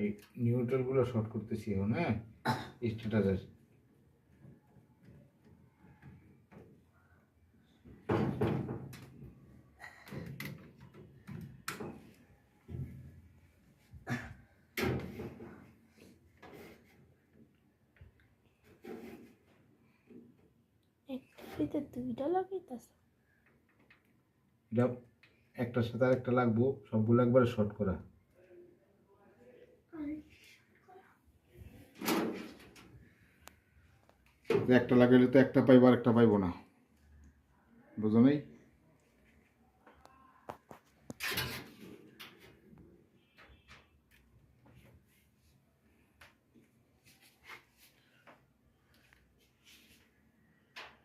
এই নিউট্রালগুলো শর্ট করতেছি এখন। হ্যাঁ, স্ট্যাটাসের একটা দুইটা লাগাইতাছ? এটা একটার সাথে আরেকটা লাগবো, সবগুলো একবারে শর্ট করা। একটা লাগাইলে তো একটা পাইবো আর একটা পাইবো না, বুঝো নাই?